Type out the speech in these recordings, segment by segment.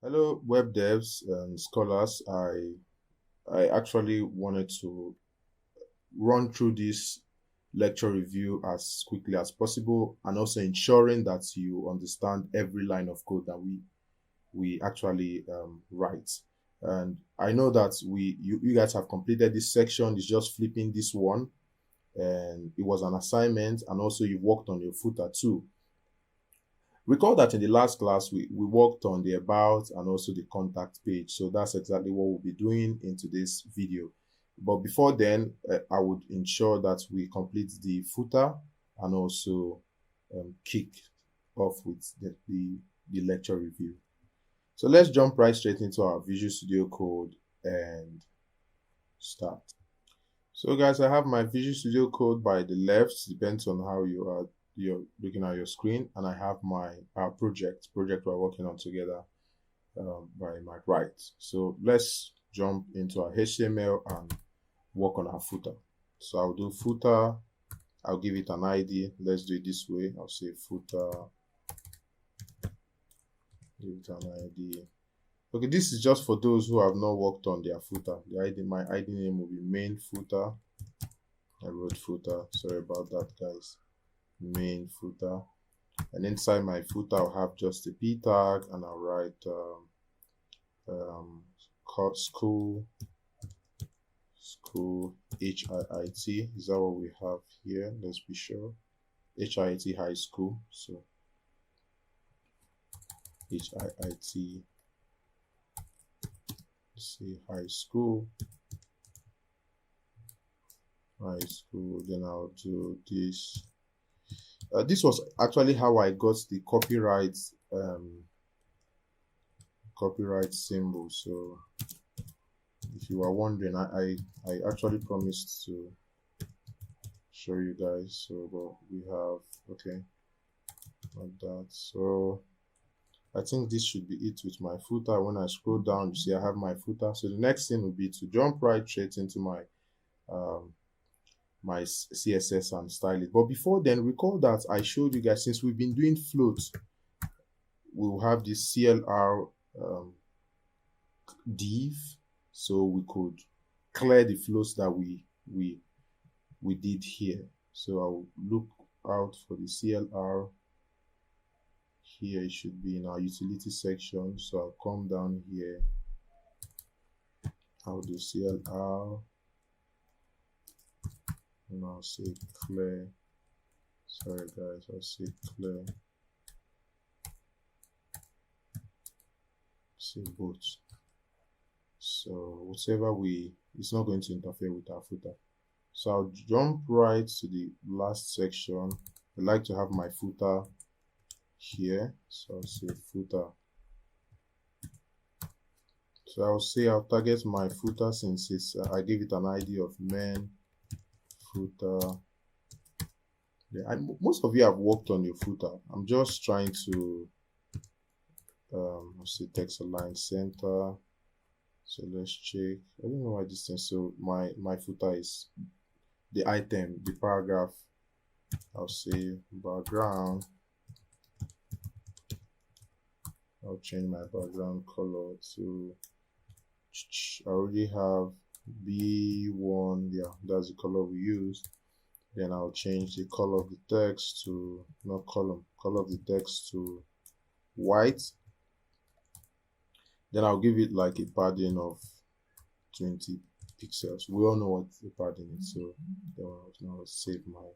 Hello, web devs and scholars. I actually wanted to run through this lecture review as quickly as possible, and also ensuring that you understand every line of code that we actually write. And I know that you guys have completed this section. It's just flipping this one, and it was an assignment, and also you worked on your footer too. Recall that in the last class, we worked on the about and also the contact page. So that's exactly what we'll be doing in today's video. But before then, I would ensure that we complete the footer and also kick off with the lecture review. So let's jump right straight into our Visual Studio Code and start. So guys, I have my Visual Studio Code by the left, depends on how you're looking at your screen, and I have my project we're working on together by my right. So let's jump into our HTML and work on our footer. So I'll do footer, I'll give it an ID. Let's do it this way. I'll say footer, give it an ID. Okay, this is just for those who have not worked on their footer. My ID name will be main footer. I wrote footer. Sorry about that, guys. Main footer. And inside my footer, I'll have just a p tag, and I'll write school HIIT. Is that what we have here? Let's be sure. HIIT high school. So HIIT. Say high school. Then I'll do this. This was actually how I got the copyright symbol. So if you are wondering, I actually promised to show you guys. So but we have, okay, like that. So I think this should be it with my footer. When I scroll down, you see I have my footer. So the next thing would be to jump right straight into my my CSS and style it. But before then, recall that I showed you guys, since we've been doing floats, we'll have this CLR div, so we could clear the floats that we did here. So I'll look out for the CLR. Here it should be in our utility section. So I'll come down here. I'll do CLR. And I'll say clear. Sorry guys, I'll say clear. Say both. So whatever it's not going to interfere with our footer. So I'll jump right to the last section. I like to have my footer here. So I'll say footer. So I'll say I'll target my footer since it's I give it an ID of men footer. Yeah, most of you have worked on your footer. I'm just trying to say text align center. So let's check. I don't know why this thing. So my footer is the item, the paragraph. I'll say background. I'll change my background color to, I already have B1. Yeah, that's the color we use. Then I'll change the color of the text to, not column, color of the text to white. Then I'll give it like a padding of 20 pixels. We all know what the padding is, so I'll save my,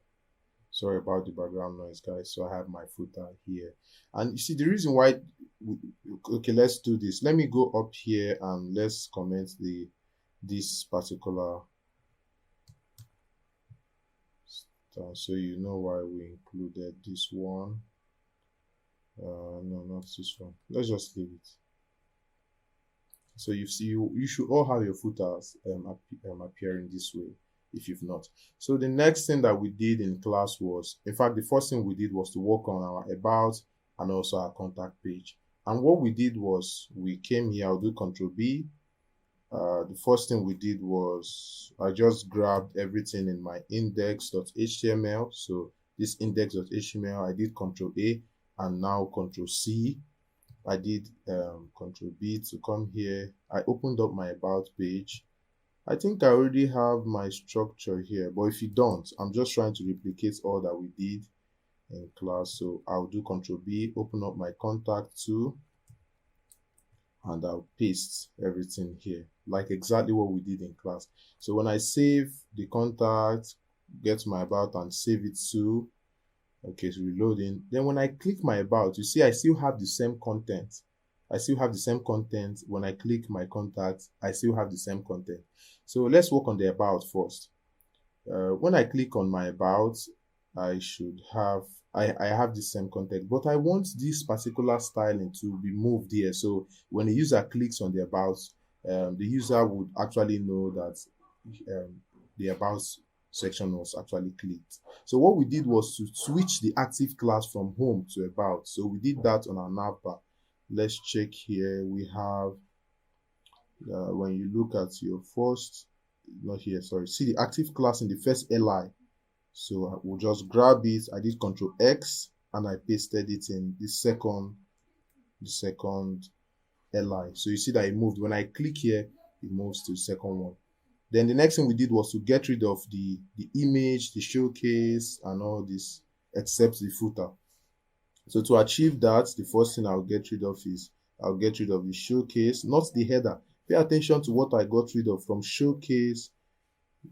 sorry about the background noise, guys. So I have my footer here, and you see the reason why okay, let's do this. Let me go up here and let's comment this particular stuff, so you know why we included this one. No, not this one. Let's just leave it. So you see, you should all have your footers appearing this way if you've not. So the next thing that we did in class was, in fact, the first thing we did was to work on our about and also our contact page. And what we did was we came here. I'll do Control B. The first thing we did was I just grabbed everything in my index.html. So this index.html, I did Control A and now Control C. I did Control B to come here. I opened up my about page. I think I already have my structure here, but if you don't, I'm just trying to replicate all that we did in class. So I'll do Control B, open up my contact too, and I'll paste everything here, like exactly what we did in class. So when I save the contact, get my about and save it to, okay, it's reloading. Then when I click my about, you see I still have the same content. I still have the same content. When I click my contact, I still have the same content. So let's work on the about first. When I click on my about, I should have, I have the same content, but I want this particular styling to be moved here. So when the user clicks on the about, the user would actually know that the about section was actually clicked. So what we did was to switch the active class from home to about. So we did that on our navbar. Let's check here. We have, when you look at your first, not here, sorry, see the active class in the first li. So I will just grab it. I did Control X and I pasted it in the second li. So you see that it moved. When I click here, it moves to the second one. Then the next thing we did was to get rid of the image, the showcase, and all this, except the footer. So to achieve that, the first thing I'll get rid of is, I'll get rid of the showcase, not the header. Pay attention to what I got rid of from showcase.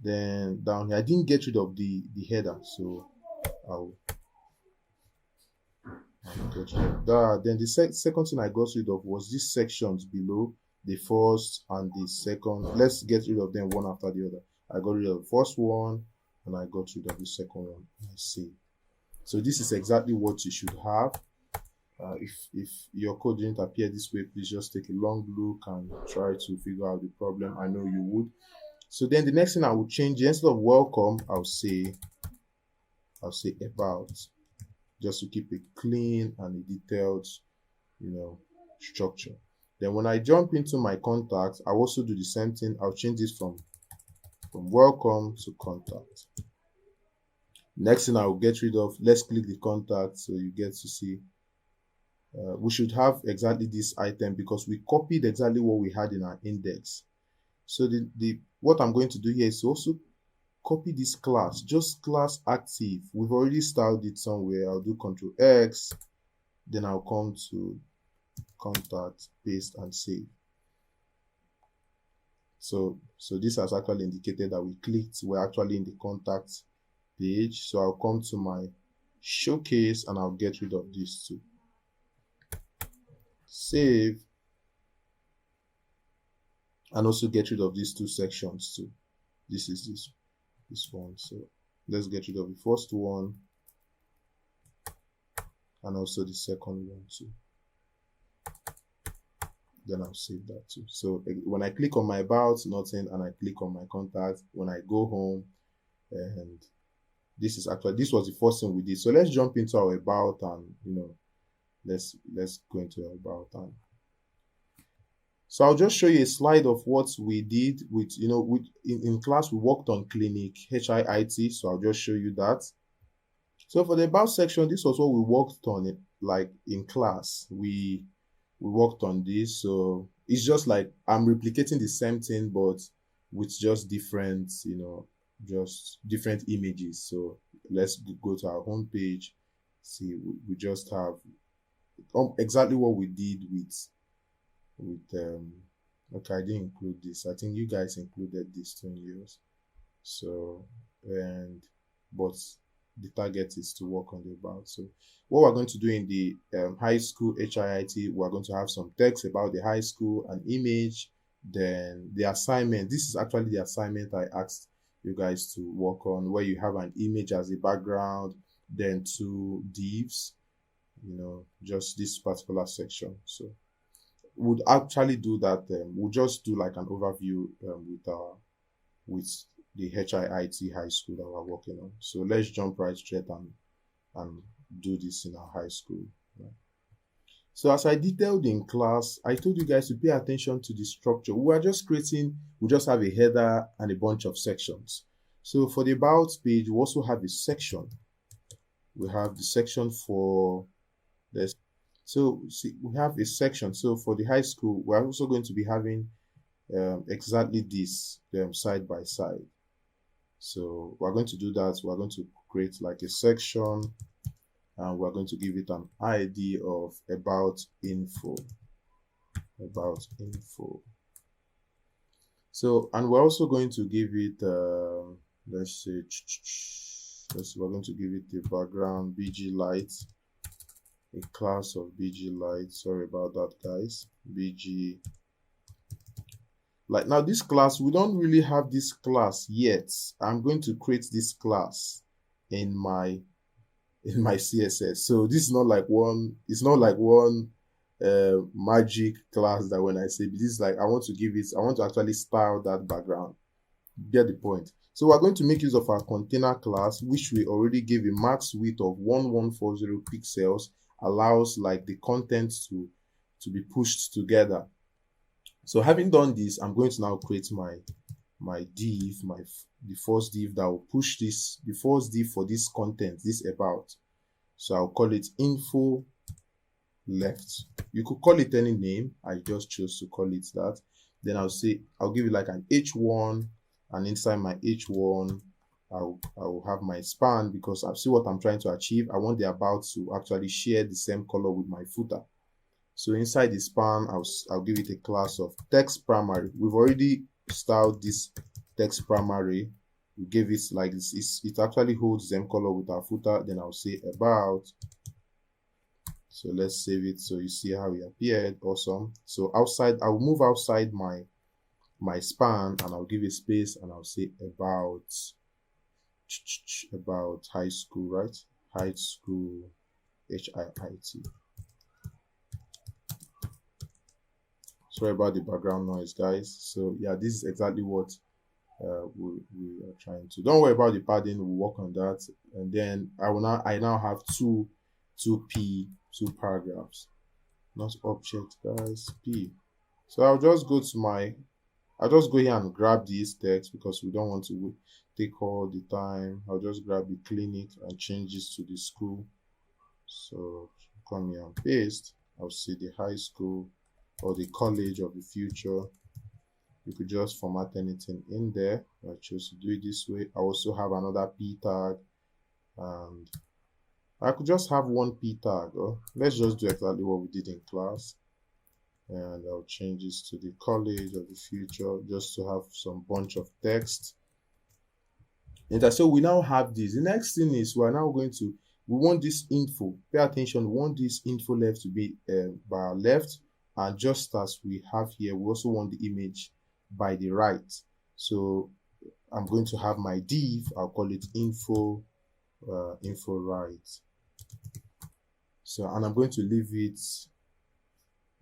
Then down here, I didn't get rid of the header, so I'll get rid of that. Then the second thing I got rid of was these sections below, the first and the second. Let's get rid of them one after the other. I got rid of the first one and I got rid of the second one. I see. So this is exactly what you should have. If your code didn't appear this way, please just take a long look and try to figure out the problem. I know you would. So then the next thing I will change, instead of welcome, I'll say about, just to keep it clean and a detailed, structure. Then when I jump into my contacts, I'll also do the same thing. I'll change this from welcome to contact. Next thing I'll get rid of, let's click the contact so you get to see. We should have exactly this item because we copied exactly what we had in our index. So what I'm going to do here is to also copy this class, just class active. We've already styled it somewhere. I'll do Control X, then I'll come to contact, paste, and save. So this has actually indicated that we clicked, we're actually in the contact page. So I'll come to my showcase and I'll get rid of this too. Save. And also get rid of these two sections too. This is this one. So let's get rid of the first one and also the second one too. Then I'll save that too. So when I click on my about, nothing, and I click on my contact, when I go home, and this was the first thing we did. So let's jump into our about and let's go into our about and so I'll just show you a slide of what we did with, in class we worked on clinic, HIIT. So I'll just show you that. So for the about section, this was what we worked on it, like in class. We worked on this. So it's just like I'm replicating the same thing, but with just different, just different images. So let's go to our home page. See, we just have exactly what we did with okay, I didn't include this. I think you guys included this too in yours. So but the target is to work on the about. So what we're going to do in the high school HIIT, we're going to have some text about the high school, an image, then the assignment. This is actually the assignment I asked you guys to work on, where you have an image as a background, then 2 divs, just this particular section. So would actually do that. We'll just do like an overview with the HIIT high school that we're working on. So let's jump right straight and do this in our high school. Right? So as I detailed in class, I told you guys to pay attention to the structure. We just have a header and a bunch of sections. So for the about page, we also have a section. We have the section for this. So see, we have a section. So for the high school, we're also going to be having exactly this side by side. So we're going to do that. We're going to create like a section, and we're going to give it an ID of about info. About info. So, and we're also going to give it, let's say, we're going to give it the background BG light, a class of BG light. Sorry about that, guys. BG. Like now, this class, we don't really have this class yet. I'm going to create this class in my CSS. So this is not like one. It's not like one magic class that when I say this is like I want to give it. I want to actually style that background. Get the point. So we're going to make use of our container class, which we already gave a max width of 1140 pixels, allows like the content to be pushed together. So having done this, I'm going to now create my div, the first div that will push this, the first div for this content, this about. So I'll call it info left. You could call it any name. I just chose to call it that. Then I'll give it like an H1, and inside my H1, I'll have my span, because I see what I'm trying to achieve. I want the about to actually share the same color with my footer. So inside the span, I'll give it a class of text primary. We've already styled this text primary. We gave it like this. It actually holds the same color with our footer. Then I'll say about. So let's save it so you see how it appeared. Awesome. So outside, I'll move outside my span, and I'll give a space, and I'll say about high school, right? High school, HIIT. Sorry about the background noise, guys. So yeah, this is exactly what we are trying to. Don't worry about the padding. We'll work on that. And then I now have two paragraphs, not object, guys. P. So I'll just go here and grab this text, because we don't want to take all the time. I'll just grab the clinic and change this to the school. So come here and paste. I'll see the high school or the college of the future. You could just format anything in there. I chose to do it this way. I also have another P tag, and I could just have one P tag. Let's just do exactly what we did in class. And I'll change this to the college of the future, just to have some bunch of text. And so we now have this. The next thing is we want this info. Pay attention. We want this info left to be by our left, and just as we have here, we also want the image by the right. So I'm going to have my div. I'll call it info right. So, and I'm going to leave it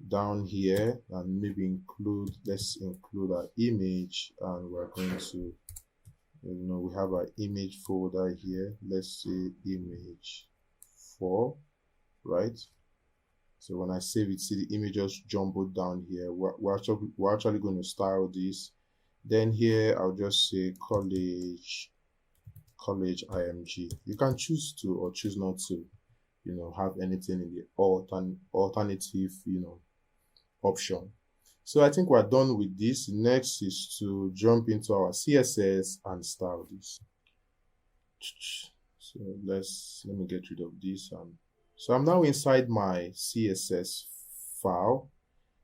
down here, and maybe let's include our image, and we're going to, we have our image folder here. Let's say image 4, right? So when I save it, see the image just jumbled down here. We're actually going to style this. Then here I'll just say college img. You can choose to or choose not to, have anything in the alternative, option. So I think we're done with this. Next is to jump into our CSS and style this. So let me get rid of this. So I'm now inside my CSS file.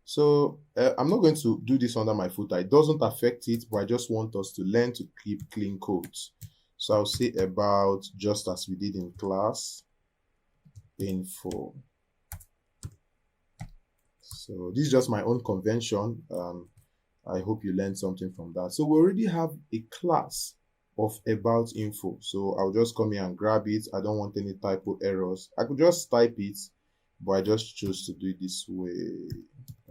So I'm not going to do this under my footer. It doesn't affect it, but I just want us to learn to keep clean codes. So I'll say about, just as we did in class, info. So this is just my own convention. I hope you learned something from that. So we already have a class of about info. So I'll just come here and grab it. I don't want any typo errors. I could just type it, but I just chose to do it this way.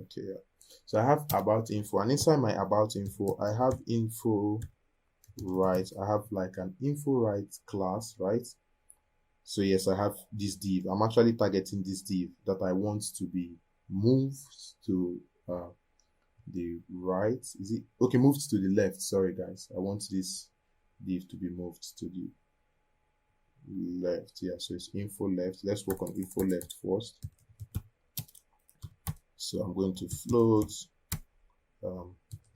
Okay. So I have about info, and inside my about info, I have info right. I have like an info right class, right? So yes, I have this div. I'm actually targeting this div that I want to be moved to the right. Is it okay? Moved to the left. Sorry guys, I want this div to be moved to the left. Yeah, so it's info left. Let's work on info left first. So I'm going to float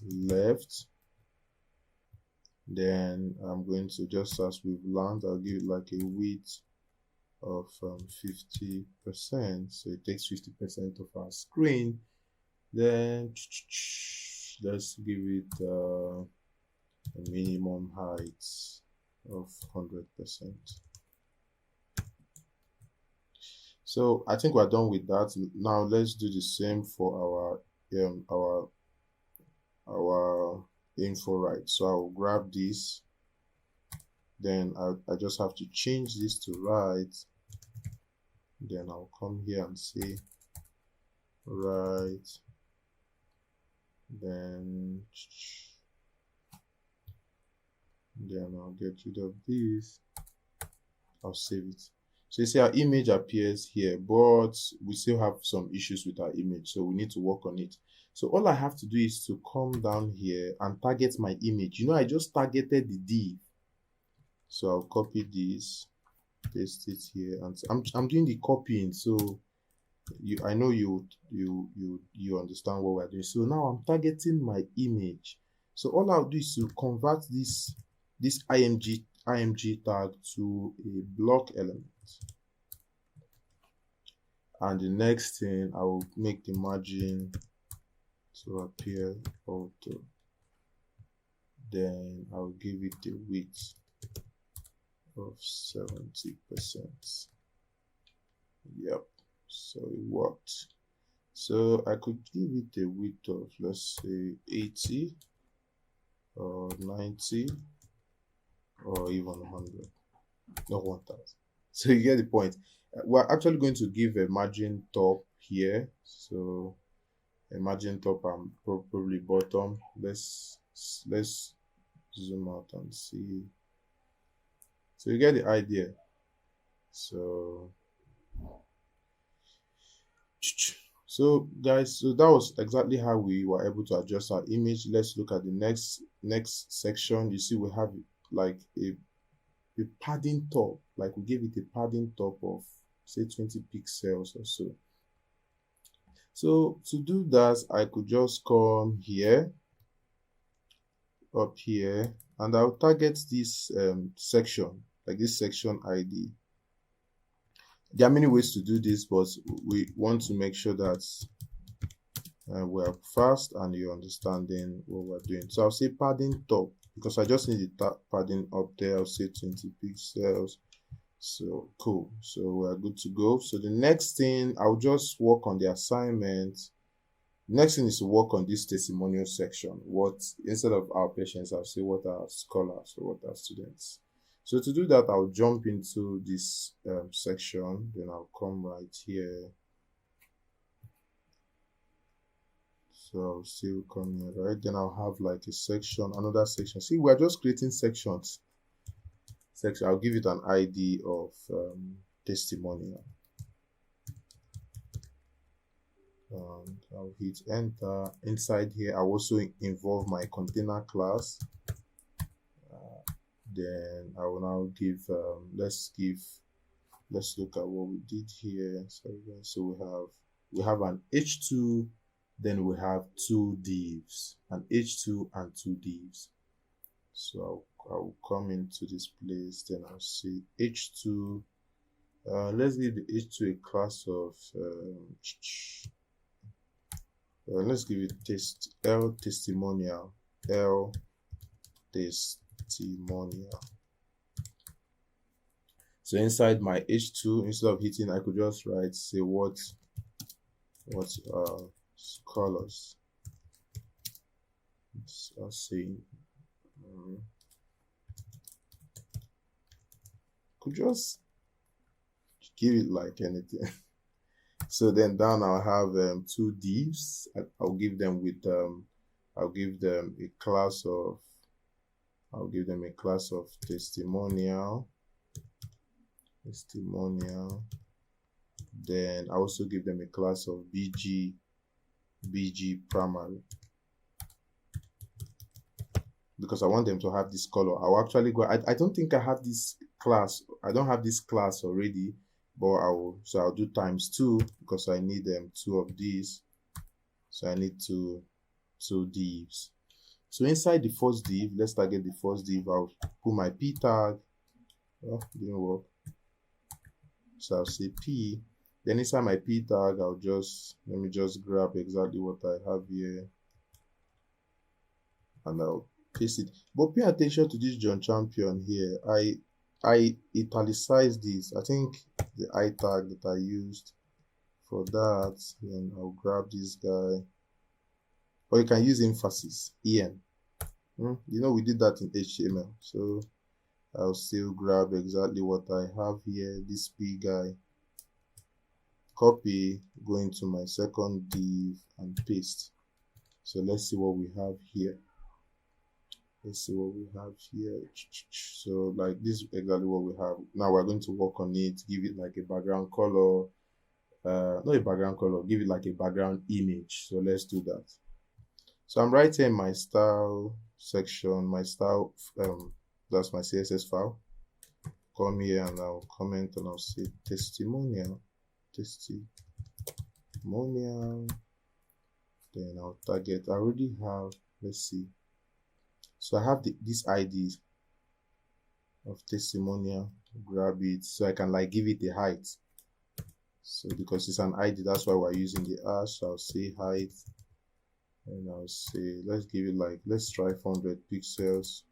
left. Then I'm going to, just as we've learned, I'll give it like a width of 50%. So it takes 50% of our screen. Then let's give it a minimum height of 100%. So I think we're done with that. Now let's do the same for our info right. So I'll grab this, then I just have to change this to right, then I'll come here and say right, then I'll get rid of this, I'll save it. So you see our image appears here, but we still have some issues with our image, so we need to work on it. So all I have to do is to come down here and target my image. You know, I just targeted the div. So I'll copy this, paste it here, and I'm doing the copying, so I know you understand what we're doing. So now I'm targeting my image. So all I'll do is to convert this img tag to a block element. And the next thing, I will make the margin to appear auto. Then I'll give it a width of 70%. Yep, so it worked. So I could give it a width of, let's say, 80 or 90 or even 100, not 1000. So you get the point. We're actually going to give a margin top here. So a margin top and probably bottom. Let's zoom out and see. So you get the idea. So guys, so that was exactly how we were able to adjust our image. Let's look at the next section. You see we have like a padding top, like we gave it a padding top of say 20 pixels or so. So to do that, I could just come here, up here, and I'll target this section, like this section ID. There are many ways to do this, but we want to make sure that we're fast and you're understanding what we're doing. So I'll say padding top, because I just need the padding up there. I'll say 20 pixels. So cool, so we're good to go. So the next thing, I'll just work on the assignment. Next thing is to work on this testimonial section. What, instead of our patients, I'll say what are scholars or what are students. So to do that, I'll jump into this section, then I'll come right here. So I'll still come here, right? Then I'll have like a section, another section. See, we're just creating sections. Section, I'll give it an ID of testimonial. And I'll hit enter. Inside here, I'll also involve my container class. Then I will now give, let's look at what we did here. So we have an H2, then we have two divs, an H2 and two divs. So I'll come into this place, then I'll say H2. Let's give the H2 a class of, let's give it testimonial. So inside my H2, instead of hitting, I could just write, say what scholars. I'll say could just give it like anything. So then down I'll have two divs. I'll give them with I'll give them a class of testimonial. Then I also give them a class of BG primary, because I want them to have this color. I'll actually go, I don't think I have this class. I don't have this class already, but I'll do times 2, because I need two of these. So I need two divs. So inside the first div, let's target the first div. I'll put my p tag. Oh, didn't work. So I'll say p. Then inside my p tag, let me just grab exactly what I have here, and I'll paste it. But pay attention to this John Champion here. I italicized this. I think the I tag that I used for that. Then I'll grab this guy. Or you can use emphasis, EM. You know, we did that in HTML. So I'll still grab exactly what I have here, this P guy, copy, go into my second div and paste. So let's see what we have here. Let's see what we have here. So like this is exactly what we have. Now we're going to work on it, give it like a background color, not a background color, give it like a background image. So let's do that. So I'm right here in my style section, my style, that's my CSS file. Come here and I'll comment and I'll say testimonial. Then I'll target. I already have, let's see. So I have this ID of testimonial. Grab it so I can like give it a height. So because it's an ID, that's why we're using the hash. So I'll say height. And I'll say, let's give it like, let's try 400 pixels.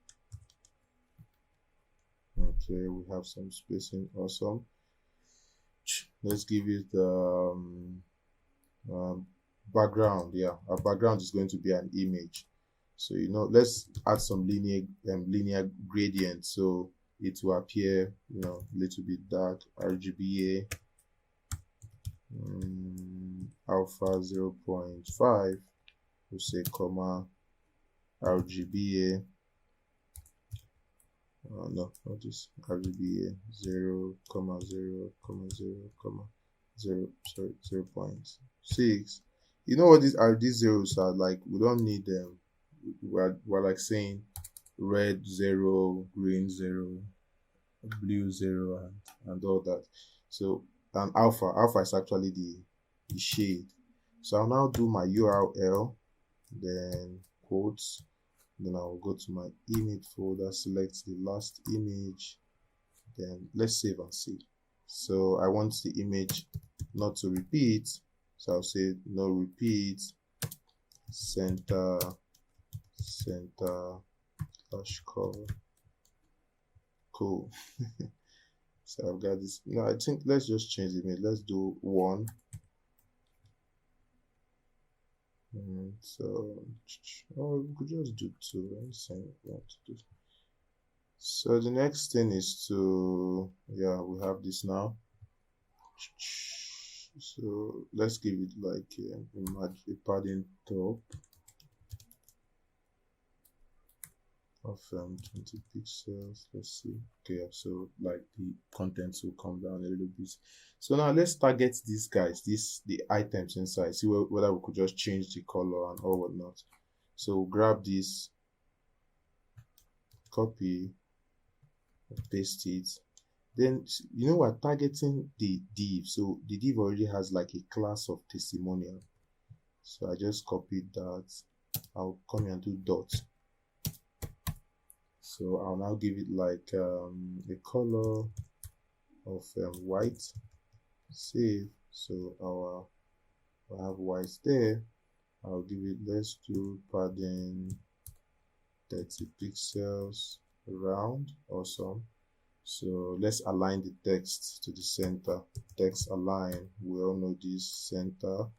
Okay, we have some spacing, awesome. Let's give it background. Yeah, our background is going to be an image. So you know, let's add some linear gradient so it will appear, you know, a little bit dark. RGBA alpha 0.5. We'll say comma RGBA. No, not this. RGBA 0, 0, 0, 0, sorry, 0.6. You know what these zeros are like? We don't need them. We're like saying red 0, green 0, blue 0, and all that. So and alpha is actually the shade. So I'll now do my URL, then quotes. Then I'll go to my image folder, select the last image, then let's save and see. So I want the image not to repeat, so I'll say no repeat, center dash color. Cool. So I've got this. No, I think let's just change the image. Let's do 1. So, oh, we could just do 2. Let me see what to do. So the next thing is to, yeah, we have this now. So let's give it like a padding top of 20 pixels. Let's see. Okay, so like the contents will come down a little bit. So now let's target these guys, the items inside. See whether we could just change the color and all whatnot. So grab this, copy, paste it. Then you know we're targeting the div. So the div already has like a class of testimonial. So I just copied that. I'll come here and do dot. So I'll now give it like a color of white. Save. So I'll have white there. I'll give it, let's do padding 30 pixels around. Awesome. So let's align the text to the center. Text align. We all know this, center.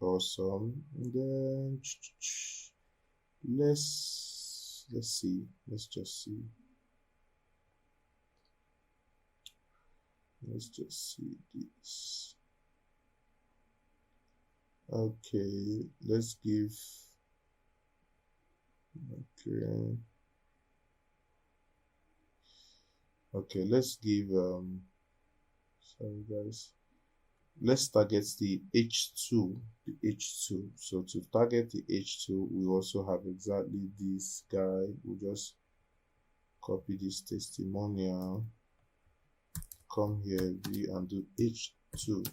Awesome. And then let's see. Let's just see. Let's just see this. Okay, let's give. Okay. Okay, let's give. Sorry guys. Let's target the H2. The H2. So to target the H2, we also have exactly this guy. We'll just copy this testimonial. Come here and do H2.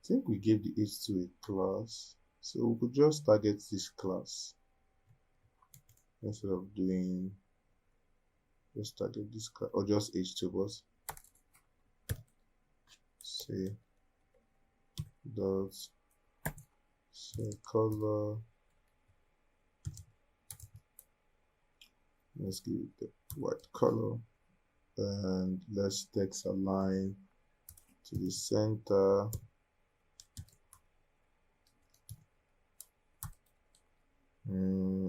think we gave the h2 a class, so we could just target this class instead of doing just target this class or just h2. But say dot say color, let's give it the white color, and let's text align to the center.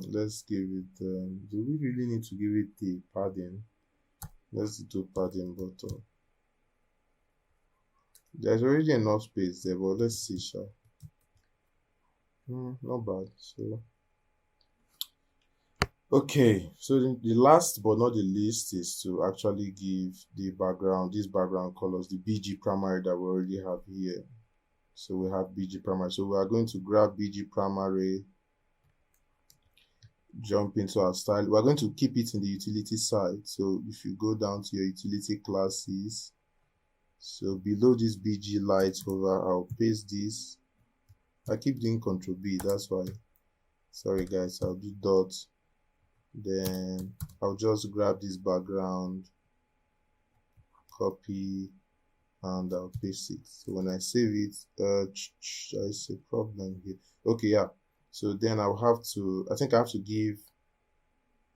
Let's give it do we really need to give it the padding? Let's do padding bottom. There's already enough space there, but let's see, sure. Not bad. So okay, so the last but not the least is to actually give the background, these background colors, the BG primary that we already have here. So we have BG primary. So we are going to grab BG primary, jump into our style. We're going to keep it in the utility side. So if you go down to your utility classes, so below this BG light over, I'll paste this. I keep doing Ctrl B, that's why. Sorry guys, I'll do dot. Then I'll just grab this background, copy, and I'll paste it. So when I save it, there's a problem here. Okay, yeah. So then I'll have to, I think I have to give,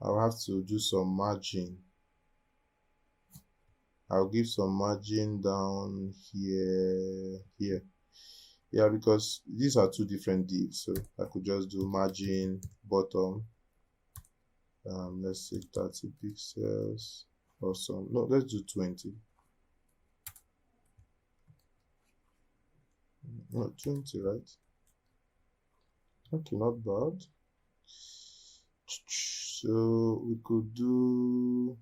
I'll have to do some margin. I'll give some margin down here. Yeah, because these are two different divs. So I could just do margin bottom. Let's say 30 pixels or some. No, let's do 20. No, 20, right? Okay, not bad. So we could do,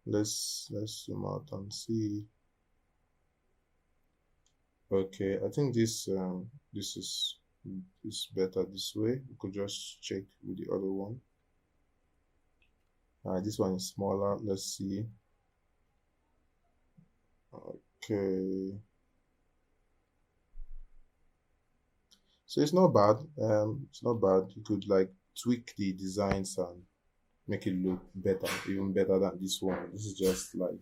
let's zoom out and see. Okay, I think this is better this way. We could just check with the other one. This one is smaller. Let's see. Okay. So it's not bad. It's not bad. You could like tweak the designs and make it look better, even better than this one. This is just like,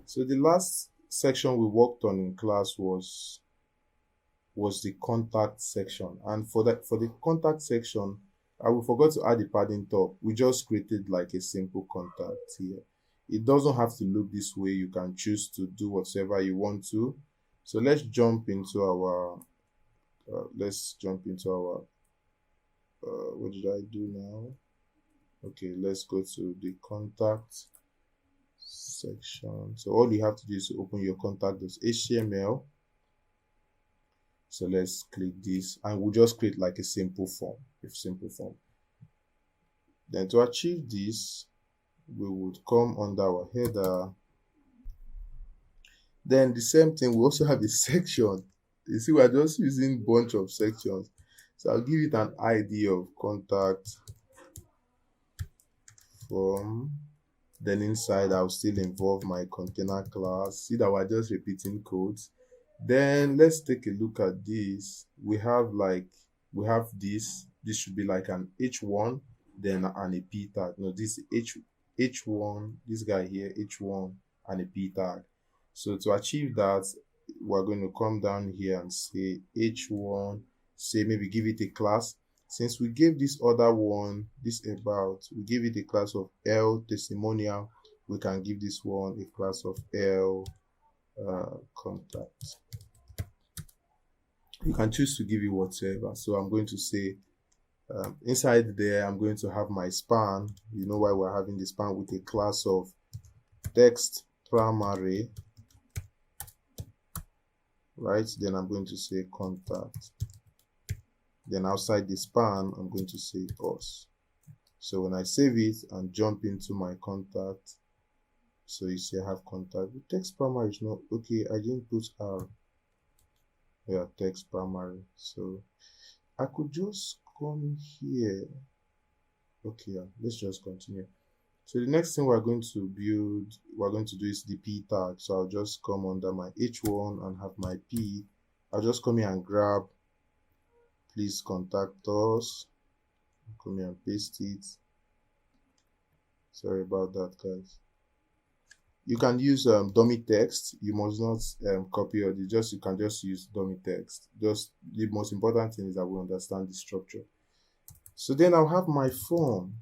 so the last section we worked on in class was the contact section. And for the contact section, we forgot to add the padding top. We just created like a simple contact here. It doesn't have to look this way. You can choose to do whatever you want to. So let's jump into our what did I do now? Okay, let's go to the contact section. So all you have to do is to open your contact.html. So let's click this and we'll just create like a simple form. Then to achieve this, we would come under our header. Then the same thing, we also have a section. You see, we're just using a bunch of sections. So I'll give it an ID of contact form. Then inside, I'll still involve my container class. See that we're just repeating codes. Then let's take a look at this. We have this. This should be like an H1, then an a P tag. No, this H1, this guy here, H1 and a P tag. So to achieve that, we're going to come down here and say H1, say maybe give it a class. Since we gave this other one, we give it a class of L testimonial, we can give this one a class of L contact. You can choose to give it whatever. So I'm going to say inside there, I'm going to have my span. You know why we're having the span with a class of text primary, right? Then I'm going to say contact. Then outside the span, I'm going to say us. So when I save it and jump into my contact, so you see I have contact. The text primary is not okay. I didn't put R. Yeah, text primary. So I could just come here. Okay, yeah, let's just continue. So the next thing we're going to do is the P tag. So I'll just come under my H1 and have my P I'll just come here and grab please contact us. Come here and paste it. Sorry about that, guys. You can use dummy text. You must not copy or you can just use dummy text. Just the most important thing is that we understand the structure. So then I'll have my form.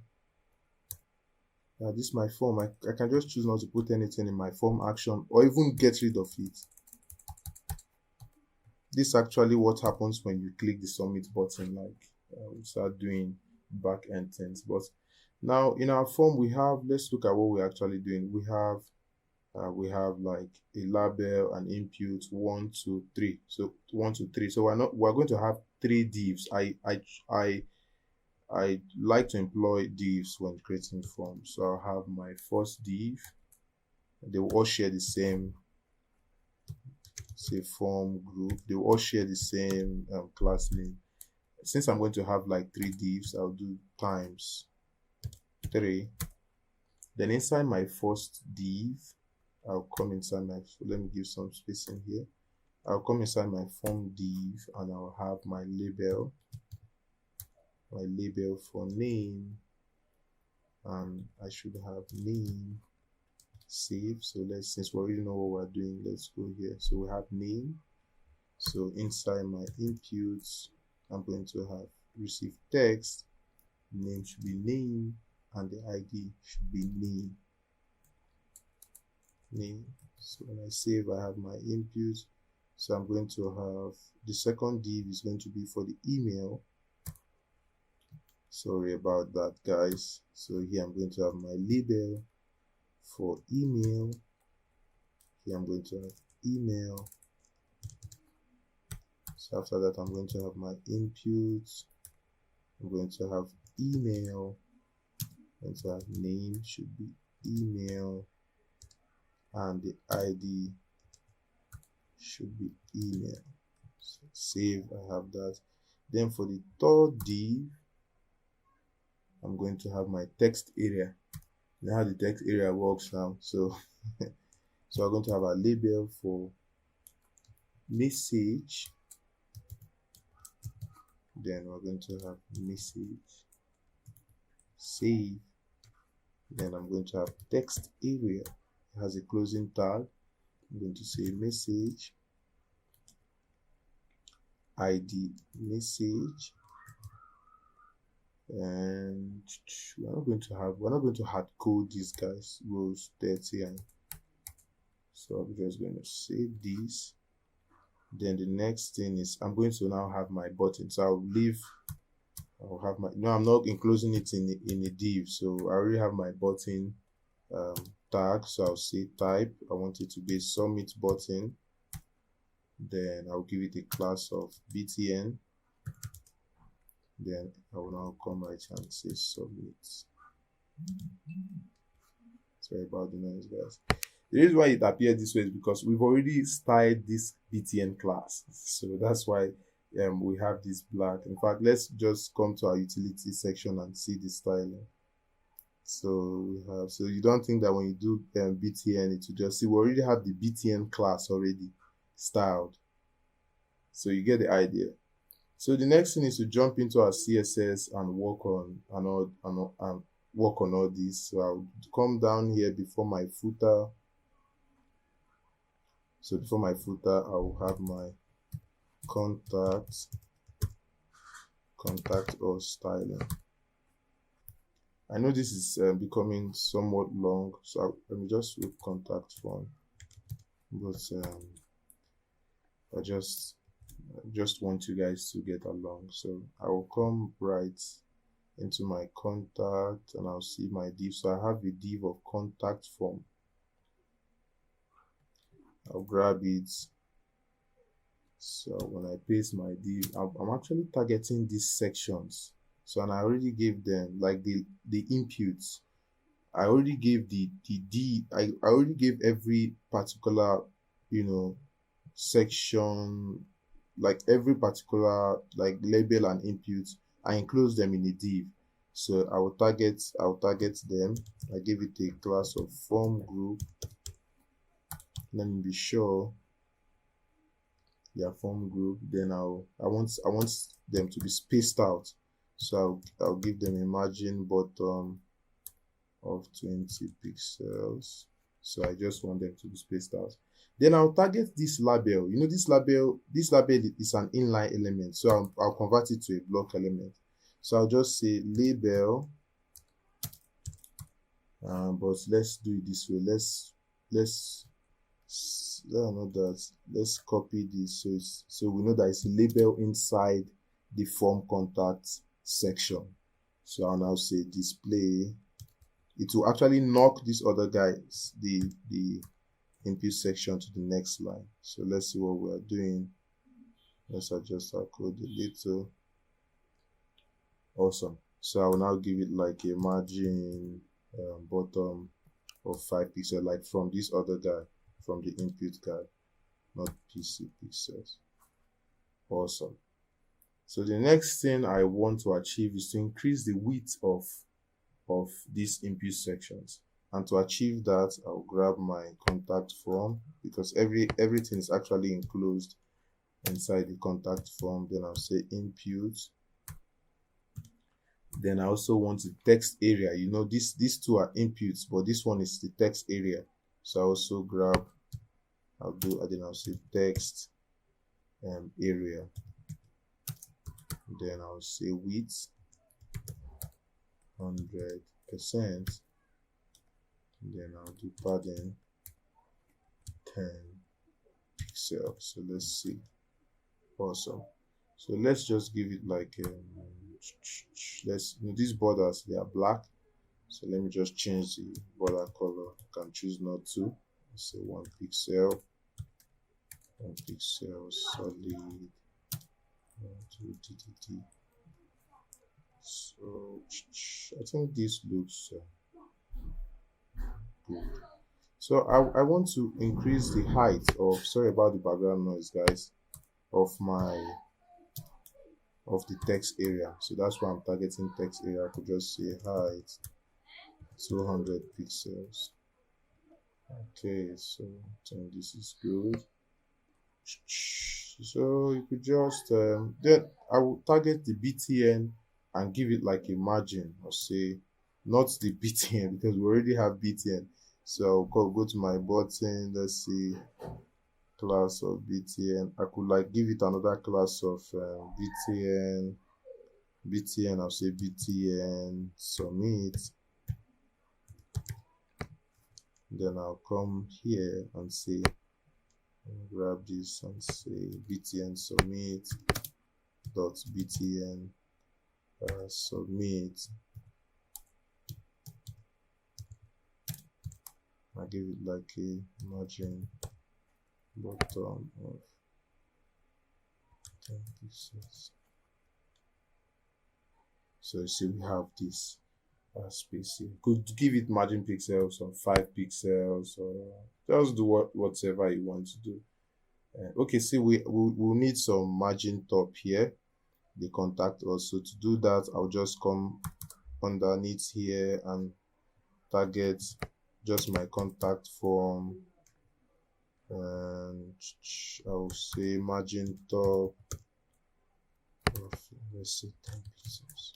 Now this is my form. I can just choose not to put anything in my form action or even get rid of it. This is actually what happens when you click the submit button, like we start doing back end things. But now in our form we have, let's look at what we're actually doing. We have like a label and input 1 2 3. So 1 2 3. So we're going to have 3 divs. I like to employ divs when creating forms. So I'll have my first div. They will all share the same, say, form group. They will all share the same class name. Since I'm going to have like 3 divs, I'll do times 3. Then inside my first div, I'll come inside my, let me give some spacing here. I'll come inside my form div and I'll have my label for name, and I should have name save. So since we already know what we're doing, let's go here. So we have name. So inside my inputs, I'm going to have receive text, name should be name, and the ID should be name. So when I save, I have my input. So I'm going to have the second div is going to be for the email. Sorry about that, guys. So here I'm going to have my label for email. Here I'm going to have email. So after that, I'm going to have my inputs. I'm going to have email. I'm going to have name should be email, and the ID should be email. So save, I have that. Then for the third div, I'm going to have my text area. You know how the text area works now. So so I'm going to have a label for message. Then we're going to have message save. Then I'm going to have text area. It has a closing tag. I'm going to say message ID message, and we're not going to hard code these guys, rows 30, and so I'm just going to save this. Then the next thing is I'm going to now have my button. So I'll have my, no, I'm not enclosing it in a div. So I already have my button tag. So I'll say type, I want it to be a submit button. Then I'll give it a class of btn. Then I will now come right and say submit. Sorry about the noise, guys. The reason why it appeared this way is because we've already styled this btn class. So that's why we have this black. In fact, let's just come to our utility section and see the styling. So we have, so you don't think that when you do btn, it will just see, we already have the btn class already styled. So you get the idea. So the next thing is to jump into our css and work on all this. So I'll come down here before my footer. So before my footer, I will have my contact or styling. I know this is becoming somewhat long, so let me just with contact form. But I just want you guys to get along. So I will come right into my contact and I'll see my div. So I have a div of contact form. I'll grab it. So when I paste my div, I'm actually targeting these sections. So, and I already gave them like the inputs. I already gave I already gave every particular, section, like every particular like label and input. I enclose them in a div. So I'll target them. I give it a class of form group. Let me be sure their form group. Then I want them to be spaced out. So I'll give them a margin bottom of 20 pixels. So I just want them to be spaced out. Then I'll target this label. You know, this label is an inline element. So I'll convert it to a block element. So I'll just say label, but let's do it this way. Let's let's copy this so we know that it's a label inside the form contact section. So I'll now say display. It will actually knock this other guys, the input section, to the next line. So let's see what we are doing. Let's adjust our code a little. Awesome. So I will now give it like a margin bottom of 5 pixels, like from this other guy, from the input guy, not PC pixels. Awesome. So the next thing I want to achieve is to increase the width of these input sections. And to achieve that, I'll grab my contact form, because everything is actually enclosed inside the contact form. Then I'll say input. Then I also want the text area. You know, these two are inputs, but this one is the text area. So I also grab, then I'll say text area. Then I'll say width 100%. Then I'll do padding 10 pixels. So let's see. Awesome. So let's just give it like these borders, they are black. So let me just change the border color. I can choose not to. Say 1 pixel, 1 pixel solid. So I think this looks good. So I want to increase the height of, sorry about the background noise guys, of the text area. So that's why I'm targeting text area. I could just say height 200 pixels. Okay, so I think this is good. So you could just then I will target the BTN and give it like a margin, or say not the BTN, because we already have BTN. So I'll go to my button. Let's see, class of BTN. I could like give it another class of BTN. I'll say BTN submit. Then I'll come here and say, grab this and say BTN submit dot BTN submit. I give it like a margin bottom of 10 pixels. So you see we have this space here. Could give it margin pixels of 5 pixels, or just do whatever you want to do. Okay, see we'll need some margin top here, the contact also. To do that, I'll just come underneath here and target just my contact form, and I'll say margin top of, let's say 10 pixels.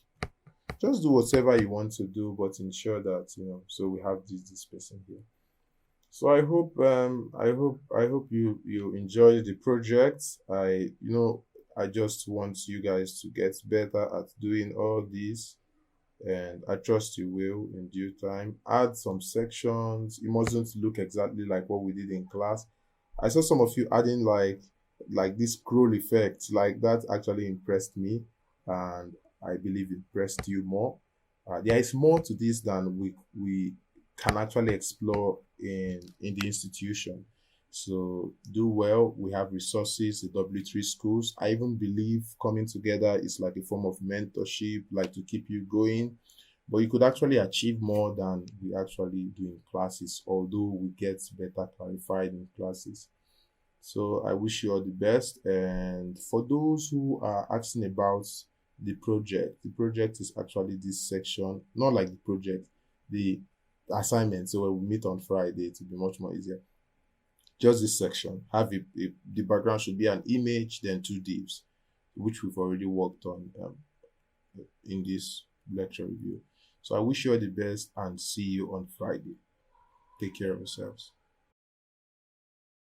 Just do whatever you want to do, but ensure that, you know, so we have this spacing here. So I hope you enjoy the project. I just want you guys to get better at doing all this, and I trust you will in due time. Add some sections. It mustn't look exactly like what we did in class. I saw some of you adding like this scroll effect. Like that actually impressed me, and I believe it impressed you more. There is more to this than we can actually explore in the institution. So do well. We have resources, the W3 schools. I even believe coming together is like a form of mentorship, like to keep you going. But you could actually achieve more than we actually do in classes, although we get better clarified in classes. So I wish you all the best. And for those who are asking about the project is actually this section, not like the project, the assignment. So we'll meet on Friday to be much more easier. just this section. The background should be an image, then two divs, which we've already worked on in this lecture review. So I wish you all the best and see you on Friday. Take care of yourselves.